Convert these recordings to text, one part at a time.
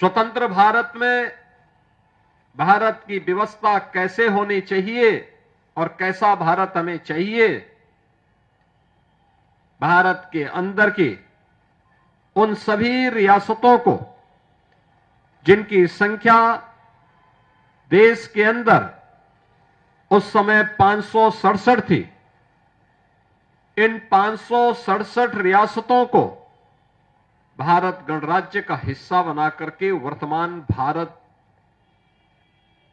स्वतंत्र भारत में भारत की व्यवस्था कैसे होनी चाहिए और कैसा भारत हमें चाहिए, भारत के अंदर की उन सभी रियासतों को जिनकी संख्या देश के अंदर उस समय 567 थी, इन 567 रियासतों को भारत गणराज्य का हिस्सा बना करके वर्तमान भारत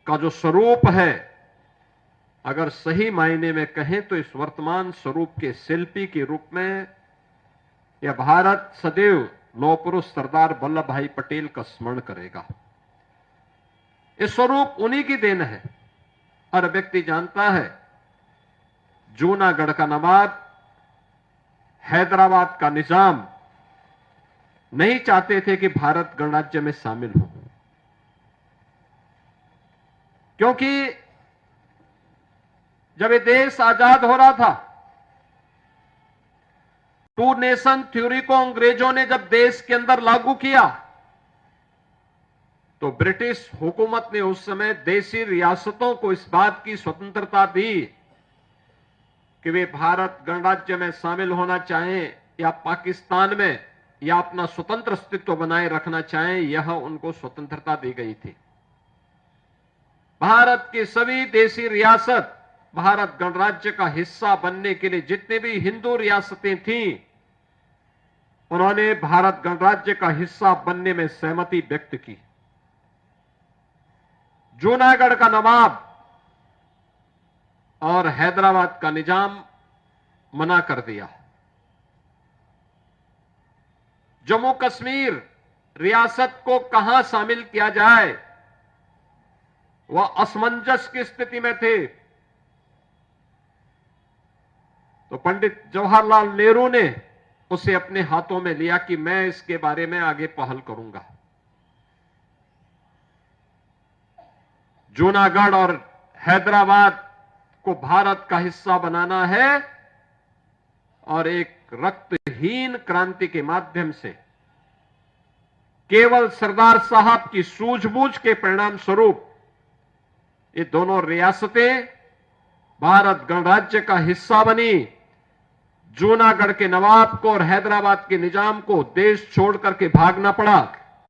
का जो स्वरूप है, अगर सही मायने में कहें तो इस वर्तमान स्वरूप के शिल्पी के रूप में यह भारत सदैव लौह पुरुष सरदार वल्लभ भाई पटेल का स्मरण करेगा। ये स्वरूप उन्हीं की देन है। हर व्यक्ति जानता है, जूनागढ़ का नवाब, हैदराबाद का निजाम नहीं चाहते थे कि भारत गणराज्य में शामिल हो, क्योंकि जब ये देश आजाद हो रहा था, टू नेशन थ्योरी को अंग्रेजों ने जब देश के अंदर लागू किया, तो ब्रिटिश हुकूमत ने उस समय देशी रियासतों को इस बात की स्वतंत्रता दी कि वे भारत गणराज्य में शामिल होना चाहें या पाकिस्तान में या अपना स्वतंत्र अस्तित्व बनाए रखना चाहें, यह उनको स्वतंत्रता दी गई थी। भारत की सभी देशी रियासत भारत गणराज्य का हिस्सा बनने के लिए जितने भी हिंदू रियासतें थीं, उन्होंने भारत गणराज्य का हिस्सा बनने में सहमति व्यक्त की। जूनागढ़ का नवाब और हैदराबाद का निजाम मना कर दिया। जम्मू कश्मीर रियासत को कहां शामिल किया जाए, वह असमंजस की स्थिति में थे। तो पंडित जवाहरलाल नेहरू ने उसे अपने हाथों में लिया कि मैं इसके बारे में आगे पहल करूंगा। जूनागढ़ और हैदराबाद को भारत का हिस्सा बनाना है और एक रक्तहीन क्रांति के माध्यम से केवल सरदार साहब की सूझबूझ के परिणाम स्वरूप ये दोनों रियासतें भारत गणराज्य का हिस्सा बनी। जूनागढ़ के नवाब को और हैदराबाद के निजाम को देश छोड़ करके भागना पड़ा।